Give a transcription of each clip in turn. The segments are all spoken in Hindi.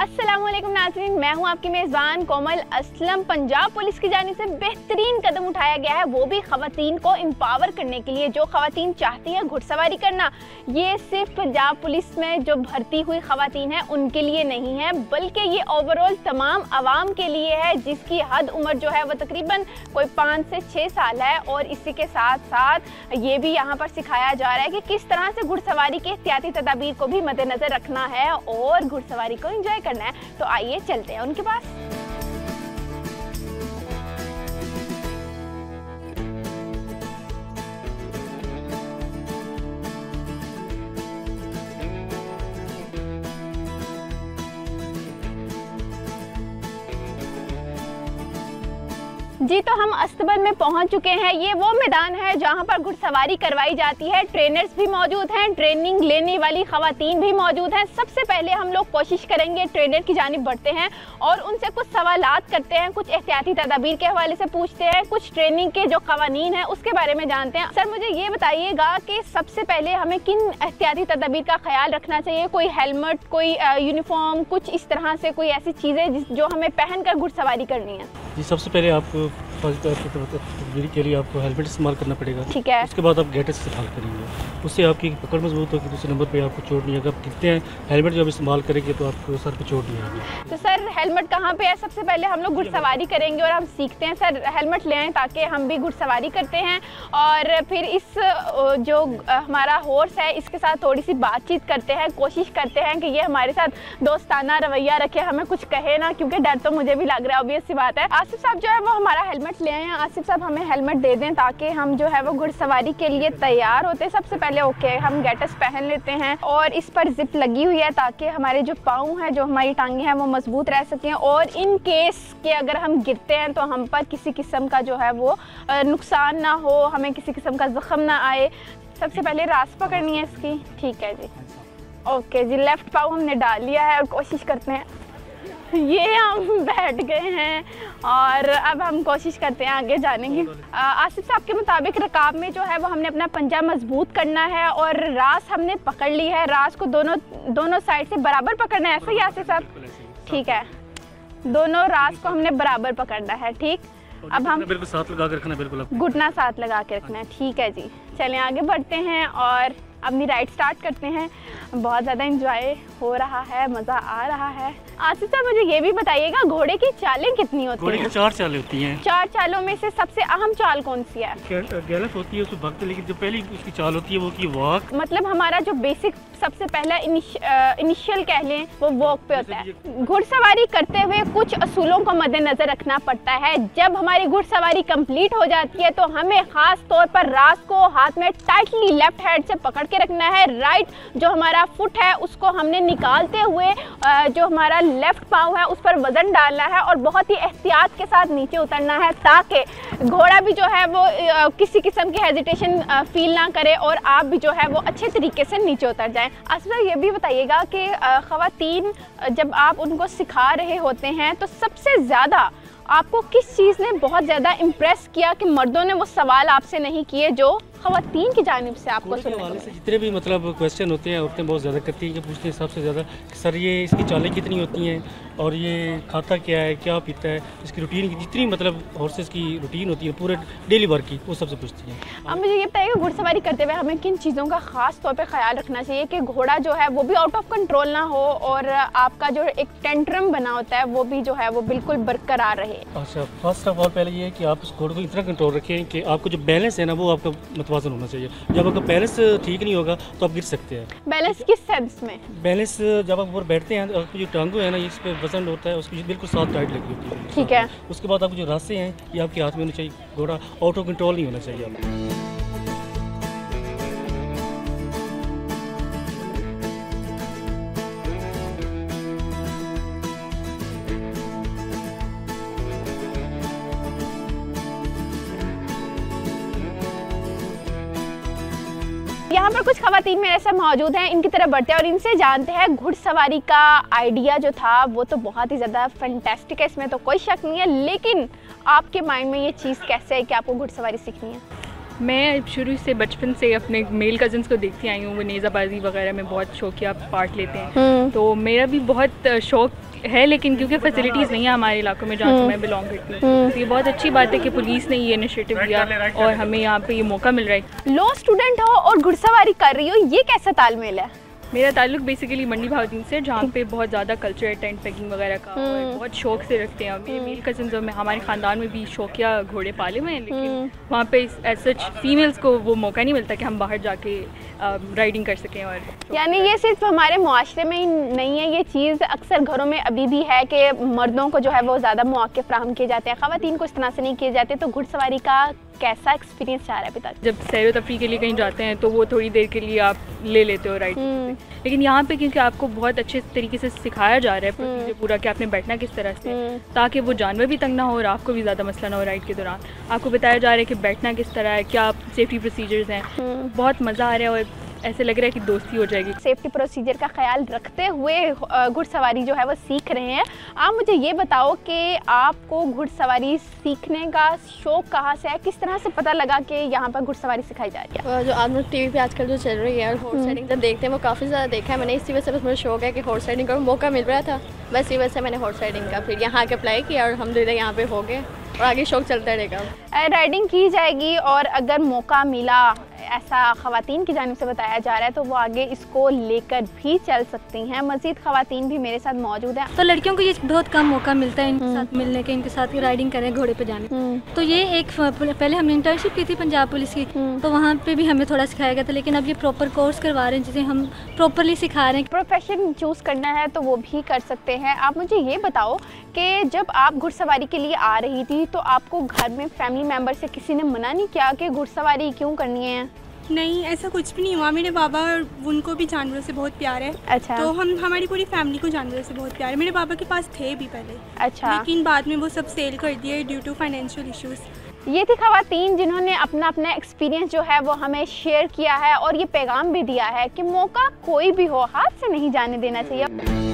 अस्सलामुअलैकुम नाज़रीन, मैं हूं आपकी मेज़बान कोमल असलम। पंजाब पुलिस की जानिब से बेहतरीन कदम उठाया गया है, वो भी ख़वातीन को एम्पावर करने के लिए। जो ख़वातीन चाहती हैं घुड़सवारी करना, ये सिर्फ पंजाब पुलिस में जो भर्ती हुई ख़वातीन हैं उनके लिए नहीं है, बल्कि ये ओवरऑल तमाम आवाम के लिए है, जिसकी हद उम्र जो है वो तकरीबन कोई 5 से 6 साल है। और इसी के साथ साथ ये भी यहाँ पर सिखाया जा रहा है कि किस तरह से घुड़सवारी के एहतियाती तदाबीर को भी मद्देनज़र रखना है और घुड़सवारी को एंजॉय करना है। तो आइए चलते हैं उनके पास। जी, तो हम अस्तबल में पहुंच चुके हैं। ये वो मैदान है जहां पर घुड़सवारी करवाई जाती है। ट्रेनर्स भी मौजूद हैं, ट्रेनिंग लेने वाली ख़वातीन भी मौजूद हैं। सबसे पहले हम लोग कोशिश करेंगे, ट्रेनर की जानिब बढ़ते हैं और उनसे कुछ सवालात करते हैं, कुछ एहतियाती तदाबीर के हवाले से पूछते हैं, कुछ ट्रेनिंग के जो कवानीन हैं उसके बारे में जानते हैं। सर, मुझे ये बताइएगा कि सबसे पहले हमें किन एहतियाती तदाबीर का ख्याल रखना चाहिए? कोई हेलमेट, कोई यूनिफॉर्म, कुछ इस तरह से कोई ऐसी चीज़ें जो हमें पहन कर घुड़सवारी करनी है? जी, सबसे पहले आपको तकबीर के लिए आपको हेलमेट इस्तेमाल करना पड़ेगा। ठीक है। उसके बाद आप गेटर से इस्तेमाल करेंगे, उससे आपकी पकड़ मजबूत होगी, दूसरे नंबर पे आपको चोट नहीं आएगा। आप गिरते हैं, हेलमेट जब इस्तेमाल करेंगे तो आपको सर पे चोट नहीं आएगी। तो सर, हेलमेट कहाँ पे है? सबसे पहले हम लोग घुड़सवारी करेंगे और हम सीखते हैं। सर, हेलमेट ले आएँ ताकि हम भी घुड़सवारी करते हैं और फिर इस जो हमारा हॉर्स है इसके साथ थोड़ी सी बातचीत करते हैं, कोशिश करते हैं कि ये हमारे साथ दोस्ताना रवैया रखे, हमें कुछ कहे ना, क्योंकि डर तो मुझे भी लग रहा है, ऑब्वियस सी बात है। आसिफ साहब जो है वो हमारा हेलमेट ले आए हैं। आसिफ साहब, हमें हेलमेट दे दें ताकि हम जो है वो घुड़सवारी के लिए तैयार होते हैं। सबसे पहले ओके, हम गेटर्स पहन लेते हैं और इस पर जिप लगी हुई है ताकि हमारे जो पाँव हैं, जो हमारी टांगें हैं, वो मजबूत रह सकें और इन केस के अगर हम गिरते हैं तो हम पर किसी किस्म का जो है वो नुकसान ना हो, हमें किसी किस्म का ज़ख्म ना आए। सबसे पहले रास पकड़नी है इसकी। ठीक है जी, ओके जी। लेफ़्ट पाँव हमने डाल लिया है और कोशिश करते हैं, ये हम बैठ गए हैं और अब हम कोशिश करते हैं आगे जाने की। आसिफ साहब के मुताबिक रकाब में जो है वो हमने अपना पंजा मजबूत करना है और रास हमने पकड़ ली है। रास को दोनों साइड से बराबर पकड़ना है, ऐसा ही आसिफ साहब? ठीक है, दोनों रास को हमने बराबर पकड़ना है। ठीक, अब हम बिल्कुल साथ लगा के रखना, बिल्कुल घुटना साथ लगा के रखना है। ठीक है जी, चलें आगे बढ़ते हैं और अपनी राइड स्टार्ट करते हैं। बहुत ज़्यादा एंजॉय हो रहा है, मज़ा आ रहा है। आसिफ साहब, मुझे ये भी बताइएगा, घोड़े की चालें कितनी होती हैं? घोड़े की 4 चालें होती हैं। 4 चालों में से सबसे अहम चाल कौन सी है? गैलप होती है, उसमें भागते, लेकिन जो पहली उसकी चाल होती है वो की वॉक। मतलब हमारा जो बेसिक सबसे पहला इनिशियल कह लें वो वॉक पे होता है। घुड़सवारी करते हुए कुछ असूलों को मद्देनजर रखना पड़ता है। जब हमारी घुड़सवारी कंप्लीट हो जाती है तो हमें खास तौर पर रास को हाथ में टाइटली लेफ्ट हैंड से पकड़ के रखना है। राइट जो हमारा फुट है उसको हमने निकालते हुए जो हमारा लेफ्ट पाँव है उस पर वजन डालना है और बहुत ही एहतियात के साथ नीचे उतरना है ताकि घोड़ा भी जो है वो किसी किस्म की हेजिटेशन फील ना करे और आप भी जो है वो अच्छे तरीके से नीचे उतर जाएं। असल ये भी बताइएगा कि ख़वातीन जब आप उनको सिखा रहे होते हैं तो सबसे ज़्यादा आपको किस चीज़ ने बहुत ज़्यादा इम्प्रेस किया कि मर्दों ने वो सवाल आपसे नहीं किए जो ख़वातीन की जानिब से आपको सुनने से जितने भी मतलब क्वेश्चन होते हैं औरतें बहुत ज़्यादा करती हैं कि पूछते हैं सबसे ज़्यादा, सर ये इसकी चालें कितनी होती हैं और ये खाता क्या है, क्या पीता है, इसकी रूटीन की जितनी मतलब हॉर्सेस की रूटीन होती है पूरे डेली वर्क की, वो सबसे पूछती हैं। अब मुझे ये बताइए, घुड़सवारी करते हुए हमें किन चीज़ों का ख़ास तौर पे ख्याल रखना चाहिए कि घोड़ा जो है वो भी आउट ऑफ कंट्रोल ना हो और आपका जो एक टेंट्रम बना होता है वो भी जो है वो बिल्कुल बरकरार रहे? अच्छा, फर्स्ट ऑफ ऑल पहले ये है कि आप उस घोड़े को इतना कंट्रोल रखें कि आपको जो बैलेंस है ना वो आपका मतवाजन होना चाहिए। जब आपका बैलेंस ठीक नहीं होगा तो आप गिर सकते हैं। बैलेंस किस सेंस में? बैलेंस जब आप ऊपर बैठते हैं, आपकी जो टांगों है ना इस पे वजन होता है, उसकी बिल्कुल साथ टाइट लगी होती है। ठीक है। उसके बाद आपको जो रास्ते हैं ये आपके हाथ में होने चाहिए, घोड़ा आउट ऑफ कंट्रोल नहीं होना चाहिए आपको। यहाँ पर कुछ ख़वातीन मेरे साथ मौजूद हैं, इनकी तरफ बढ़ते हैं और इनसे जानते हैं घुड़सवारी का आइडिया जो था वो तो बहुत ही ज़्यादा फैंटास्टिक है, इसमें तो कोई शक नहीं है, लेकिन आपके माइंड में ये चीज़ कैसे है कि आपको घुड़सवारी सीखनी है? मैं शुरू से बचपन से अपने मेल कज़न्स को देखती आई हूँ, वो नेज़ाबाजी वगैरह में बहुत शौकिया पार्ट लेते हैं, तो मेरा भी बहुत शौक़ है, लेकिन क्योंकि फैसिलिटीज़ नहीं है हमारे इलाकों में जहाँ से मैं बिलोंग करती हूँ, तो ये बहुत अच्छी बात है कि पुलिस ने ये इनिशिएटिव लिया और हमें यहाँ पे ये मौका मिल रहा है। लॉ स्टूडेंट हो और घुड़सवारी कर रही हो, ये कैसा तालमेल है? मेरा ताल्लुक बेसिकली मंडी भावदीन से, जहाँ पे बहुत ज़्यादा कल्चर है टेंट पैकिंग वगैरह का, और बहुत शौक से रखते हैं। मेरे मेल कजन्स और हमारे ख़ानदान में भी शौकिया घोड़े पाले हुए हैं, लेकिन वहाँ पे एज सच फीमेल्स को वो मौका नहीं मिलता कि हम बाहर जाके राइडिंग कर सकें। और यानी ये सिर्फ हमारे मुआशरे में ही नहीं है, ये चीज़ अक्सर घरों में अभी भी है कि मर्दों को जो है वो ज़्यादा मौके फराहम किए जाते हैं, ख़वातीन को इस तरह से नहीं किए जाते। तो घुड़सवारी का कैसा एक्सपीरियंस रहा है अभी तक? जब सैर व तफरी के लिए कहीं जाते हैं तो वो थोड़ी देर के लिए आप ले लेते हो राइड, लेकिन यहाँ पे क्योंकि आपको बहुत अच्छे तरीके से सिखाया जा रहा है प्रोसीजर पूरा कि आपने बैठना किस तरह से, ताकि वो जानवर भी तंग ना हो और आपको भी ज़्यादा मसला ना हो राइड के दौरान। आपको बताया जा रहा है कि बैठना किस तरह है, क्या सेफ्टी प्रोसीजर्स हैं। बहुत मज़ा आ रहा है और ऐसे लग रहा है कि दोस्ती हो जाएगी। सेफ्टी प्रोसीजर का ख्याल रखते हुए घुड़सवारी जो है वो सीख रहे हैं। आप मुझे ये बताओ कि आपको घुड़सवारी सीखने का शौक़ कहाँ से है, किस तरह से पता लगा कि यहाँ पर घुड़सवारी सिखाई जा रही है? जो आज टीवी पे आजकल जो चल रही है और हॉर्स राइडिंग जब देखते हैं वो काफ़ी ज़्यादा देखा है मैंने, इसी वजह से बस मुझे शौक है कि हॉर्स राइडिंग का मौका मिल रहा था, बस इसी वजह से मैंने हॉर्स राइडिंग का फिर यहाँ के अप्लाई किया और अल्हम्दुलिल्लाह यहाँ पे हो गए और आगे शौक चलता रहेगा। राइडिंग की जाएगी और अगर मौका मिला, ऐसा ख़वातीन की जानिब से बताया जा रहा है, तो वो आगे इसको लेकर भी चल सकती हैं। मज़ीद ख़वातीन भी मेरे साथ मौजूद हैं। तो लड़कियों को ये बहुत कम मौका मिलता है इनके साथ मिलने के, इनके साथ राइडिंग करें, घोड़े पे जाने। तो ये एक पहले हमने इंटर्नशिप की थी पंजाब पुलिस की, तो वहाँ पे भी हमें थोड़ा सिखाया गया था, लेकिन अब ये प्रॉपर कोर्स करवा रहे हैं जिसे हम प्रॉपरली सिखा रहे हैं। प्रोफेशन चूज़ करना है तो वो भी कर सकते हैं। आप मुझे ये बताओ कि जब आप घुड़सवारी के लिए आ रही थी तो आपको घर में फैमिली मेम्बर से किसी ने मना नहीं किया कि घुड़सवारी क्यों करनी है? नहीं, ऐसा कुछ भी नहीं हुआ। मेरे बाबा, उनको भी जानवरों से बहुत प्यार है। अच्छा। तो हमारी पूरी फैमिली को जानवरों से बहुत प्यार है। मेरे बाबा के पास थे भी पहले। अच्छा। लेकिन बाद में वो सब सेल कर दिए ड्यू टू फाइनेंशियल इश्यूज़। ये थी ख़वातीन जिन्होंने अपना एक्सपीरियंस जो है वो हमें शेयर किया है और ये पैगाम भी दिया है कि मौका कोई भी हो, हाथ से नहीं जाने देना चाहिए।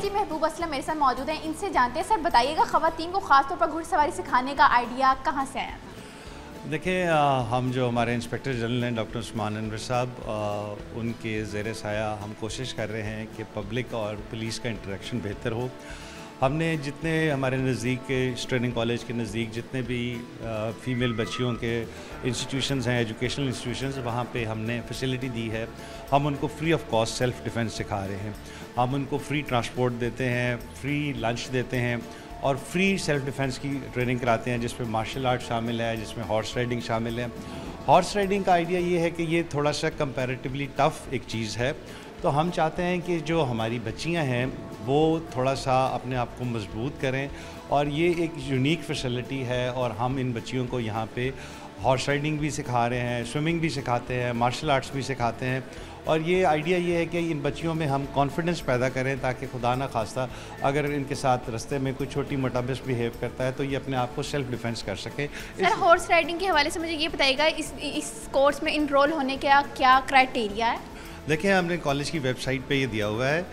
महबूब असलम मेरे साथ मौजूद हैं, इनसे जानते हैं। सर बताइएगा, ख़वातीन को ख़ास तौर पर घुड़सवारी सिखाने का आइडिया कहाँ से आया था? देखिए, हम जो हमारे इंस्पेक्टर जनरल हैं डॉक्टर उस्मान अनवर साहब, उनके ज़ेर साया हम कोशिश कर रहे हैं कि पब्लिक और पुलिस का इंटरेक्शन बेहतर हो। हमने जितने हमारे नज़दीक के ट्रेनिंग कॉलेज के नज़दीक जितने भी फ़ीमेल बच्चियों के इंस्टीट्यूशंस हैं, एजुकेशनल इंस्टीट्यूशंस, वहाँ पे हमने फैसिलिटी दी है। हम उनको free of cost self defence सिखा रहे हैं। हम उनको फ्री ट्रांसपोर्ट देते हैं, फ्री लंच देते हैं और फ्री सेल्फ़ डिफेंस की ट्रेनिंग कराते हैं, जिसमें मार्शल आर्ट शामिल है, जिसमें हॉर्स राइडिंग शामिल है। हॉर्स राइडिंग का आइडिया ये है कि ये थोड़ा सा कंपैरेटिवली टफ़ एक चीज़ है, तो हम चाहते हैं कि जो हमारी बच्चियां हैं वो थोड़ा सा अपने आप को मजबूत करें, और ये एक यूनिक फैसिलिटी है। और हम इन बच्चियों को यहाँ पे हॉर्स राइडिंग भी सिखा रहे हैं, स्विमिंग भी सिखाते हैं, मार्शल आर्ट्स भी सिखाते हैं। और ये आइडिया ये है कि इन बच्चियों में हम कॉन्फिडेंस पैदा करें, ताकि खुदा ना खास्ता अगर इनके साथ रास्ते में कोई छोटी मोटा मिसबिहेव करता है तो ये अपने आप को सेल्फ डिफेंस कर सके। सर, हॉर्स राइडिंग के हवाले से मुझे ये बताइएगा, इस कोर्स में इनरोल होने का क्या क्राइटेरिया है? देखिए, हमने कॉलेज की वेबसाइट पे ये दिया हुआ है।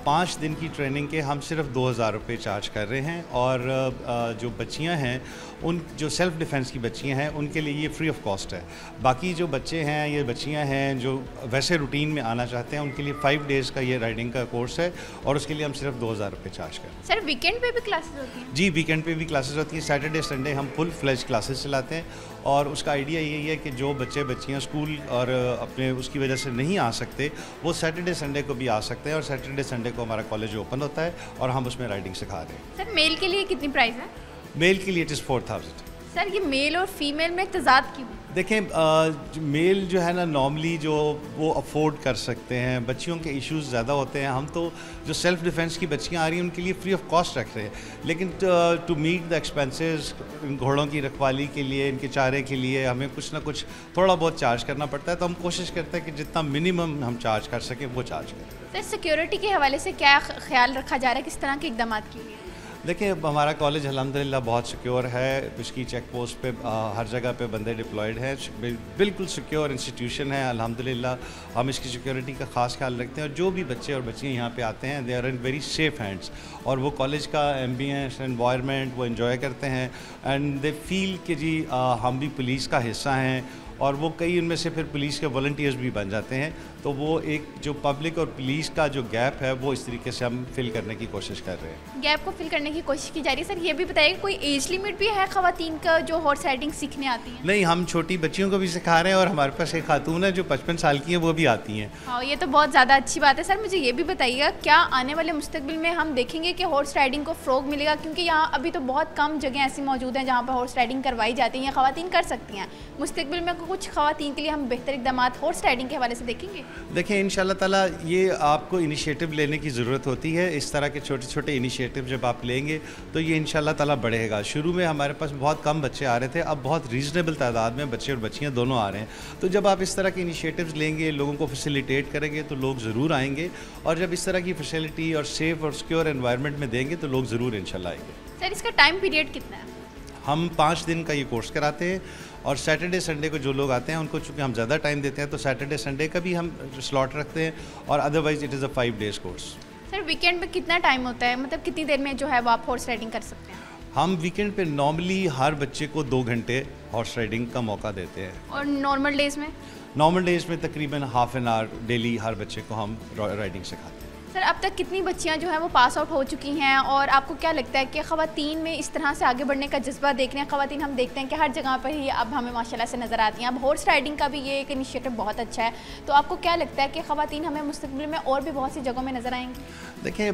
5 दिन की ट्रेनिंग के हम सिर्फ 2000 रुपये चार्ज कर रहे हैं, और जो बच्चियां हैं, उन जो सेल्फ़ डिफेंस की बच्चियां हैं उनके लिए ये फ्री ऑफ कॉस्ट है। बाकी जो बच्चे हैं, ये बच्चियां हैं जो वैसे रूटीन में आना चाहते हैं, उनके लिए 5 डेज़ का ये राइडिंग का कोर्स है, और उसके लिए हम सिर्फ 2000 रुपये चार्ज कर रहे हैं। सर, वीकेंड पे भी क्लासेस होती हैं? जी, वीकेंड पे भी क्लासेस होती हैं। सैटरडे संडे हम फुल फ्लेज क्लासेस चलाते हैं, और उसका आइडिया यही है कि जो बच्चे बच्चियाँ स्कूल और अपने उसकी वजह से नहीं आ सकते, वो सैटरडे संडे को भी आ सकते हैं, और सैटरडे संडे को हमारा कॉलेज ओपन होता है और हम उसमें राइडिंग सिखा रहे हैं। सर, मेल के लिए कितनी प्राइस है? मेल के लिए इट इज़ 4000। सर, ये मेल और फीमेल में तजाद क्यों? देखें, मेल जो है ना, नॉर्मली जो वो अफोर्ड कर सकते हैं, बच्चियों के इश्यूज़ ज़्यादा होते हैं। हम तो जो सेल्फ़ डिफेंस की बच्चियां आ रही हैं उनके लिए फ्री ऑफ कॉस्ट रख रहे हैं, लेकिन टू मीट द एक्सपेंसेस, घोड़ों की रखवाली के लिए, इनके चारे के लिए हमें कुछ ना कुछ थोड़ा बहुत चार्ज करना पड़ता है। तो हम कोशिश करते हैं कि जितना मिनिमम हम चार्ज कर सकें वो चार्ज करें। सर, सिक्योरिटी के हवाले से क्या ख्याल रखा जा रहा है, किस तरह के इकदाम किए गए? देखिए, हमारा कॉलेज अल्हम्दुलिल्लाह बहुत सिक्योर है। इसकी चेक पोस्ट पे हर जगह पे बंदे डिप्लॉयड हैं। बिल्कुल सिक्योर इंस्टीट्यूशन है अल्हम्दुलिल्लाह। हम इसकी सिक्योरिटी का ख़ास ख्याल रखते हैं और जो भी बच्चे और बच्चियाँ यहाँ पे आते हैं they are in very safe hands, और वो कॉलेज का एम्बियंस एनवायरनमेंट वो इन्जॉय करते हैं एंड दे फील कि जी हम भी पुलिस का हिस्सा हैं, और वो कई उनमें से फिर पुलिस के वॉलंटियर्स भी बन जाते हैं। तो वो एक जो पब्लिक और पुलिस का जो गैप है वो इस तरीके से हम फिल करने की कोशिश कर रहे हैं। गैप को फिल करने की कोशिश की जा रही है। सर ये भी बताइए, कोई एज लिमिट भी है ख़वातीन का जो हॉर्स राइडिंग सीखने आती है? नहीं, हम छोटी बच्चियों को भी सिखा रहे हैं और हमारे पास एक खातून है जो 55 साल की है, वो भी आती हैं। हाँ, ये तो बहुत ज़्यादा अच्छी बात है। सर मुझे ये भी बताइएगा, क्या आने वाले मुस्तकबिल में हम देखेंगे कि हॉर्स राइडिंग को फ़रोग मिलेगा? क्योंकि यहाँ अभी तो बहुत कम जगह ऐसी मौजूद हैं जहाँ पर हॉर्स राइडिंग करवाई जाती है, ख़वातीन कर सकती हैं। मुस्तकबिल में कुछ ख़वातीन के लिए हम बेहतर इक़दाम हॉर्स राइडिंग के हवाले से देखेंगे? देखिए, इंशाल्लाह ताला ये आपको इनिशिएटिव लेने की ज़रूरत होती है। इस तरह के छोटे छोटे इनिशिएटिव जब आप लेंगे तो ये इंशाल्लाह ताला बढ़ेगा। शुरू में हमारे पास बहुत कम बच्चे आ रहे थे, अब बहुत रीज़नेबल तादाद में बच्चे और बच्चियाँ दोनों आ रहे हैं। तो जब आप इस तरह के इनिशिएटिव्स लेंगे, लोगों को फैसिलिटेट करेंगे, तो लोग ज़रूर आएंगे, और जब इस तरह की फैसिलिटी और सेफ़ और सिक्योर एनवायरनमेंट में देंगे तो लोग ज़रूर इंशाल्लाह आएंगे। सर इसका टाइम पीरियड कितना है? हम 5 दिन का ये कोर्स कराते हैं, और सैटरडे संडे को जो लोग आते हैं उनको चूँकि हम ज़्यादा टाइम देते हैं तो सैटरडे संडे का भी हम स्लॉट रखते हैं, और otherwise it is a 5 days course. Sir weekend में कितना टाइम होता है, मतलब कितनी देर में जो है वो आप हॉर्स राइडिंग कर सकते हैं? हम वीकेंड पे नॉर्मली हर बच्चे को 2 घंटे हॉर्स राइडिंग का मौका देते हैं। और नॉर्मल डेज़ में? नॉर्मल डेज़ में तकरीबन हाफ एन आवर डेली हर बच्चे को हम राइडिंग सिखाते हैं। सर अब तक कितनी बच्चियां जो हैं वो पास आउट हो चुकी हैं, और आपको क्या लगता है कि ख़वातीन में इस तरह से आगे बढ़ने का जज्बा देख रहे हैं? ख़वातीन हम देखते हैं कि हर जगह पर ही अब हमें माशाल्लाह से नज़र आती हैं। अब हॉर्स राइडिंग का भी ये एक इनिशिएटिव बहुत अच्छा है, तो आपको क्या लगता है कि ख़वातीन हमें मुस्तक़बिल में और भी बहुत सी जगहों में नज़र आएंगी? देखिए,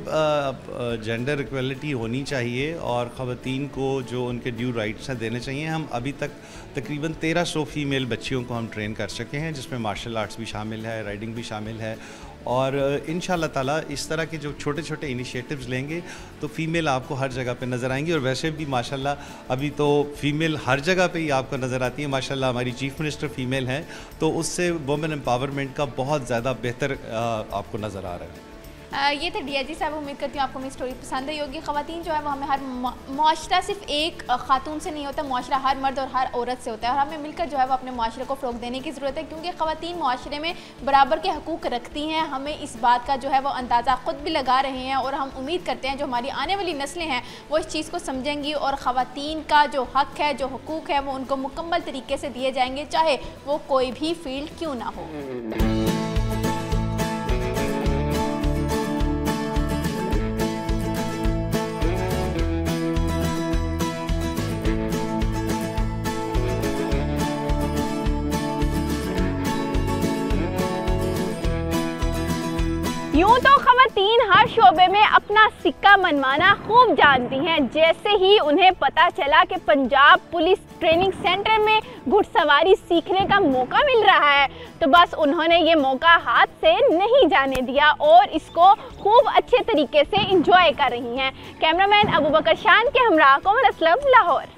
जेंडर इक्वलिटी होनी चाहिए और ख़वातीन को जो उनके ड्यू राइट्स हैं देने चाहिए। हम अभी तक तकरीबन 1300 फ़ीमेल बच्चियों को हम ट्रेन कर सके हैं, जिसमें मार्शल आर्ट्स भी शामिल है, राइडिंग भी शामिल है, और इंशाल्लाह ताला इस तरह के जो छोटे छोटे इनिशिएटिव्स लेंगे तो फ़ीमेल आपको हर जगह पे नज़र आएंगी। और वैसे भी माशाल्लाह अभी तो फ़ीमेल हर जगह पे ही आपको नज़र आती है। माशाल्लाह हमारी चीफ़ मिनिस्टर फ़ीमेल हैं, तो उससे वुमेन एम्पावरमेंट का बहुत ज़्यादा बेहतर आपको नज़र आ रहा है। ये थे डीआईजी साहब। उम्मीद करती हूँ आपको मेरी स्टोरी पसंद आई होगी। ख़वातीन जो है वो हमें हर मुआशरा सिर्फ एक खातून से नहीं होता, मुआशरा हर मर्द और हर औरत से होता है, और हमें मिलकर जो है वो अपने मुआशरे को फ़रोग़ देने की ज़रूरत है, क्योंकि ख़वातीन मुआशरे में बराबर के हकूक़ रखती हैं। हमें इस बात का जो है वो अंदाज़ा ख़ुद भी लगा रहे हैं, और हम उम्मीद करते हैं जो हमारी आने वाली नस्लें हैं वो इस चीज़ को समझेंगी, और ख़वातीन का जो हक़ है, जो हकूक़ है, वो उनको मुकम्मल तरीके से दिए जाएंगे, चाहे वो कोई भी फील्ड क्यों ना हो। यूँ तो ख़वातीन हर शोबे में अपना सिक्का मनवाना खूब जानती हैं। जैसे ही उन्हें पता चला कि पंजाब पुलिस ट्रेनिंग सेंटर में घुड़सवारी सीखने का मौका मिल रहा है, तो बस उन्होंने ये मौका हाथ से नहीं जाने दिया और इसको खूब अच्छे तरीके से एंजॉय कर रही हैं। कैमरामैन अबू बकर शान के हमरा कोमल असलम, लाहौर।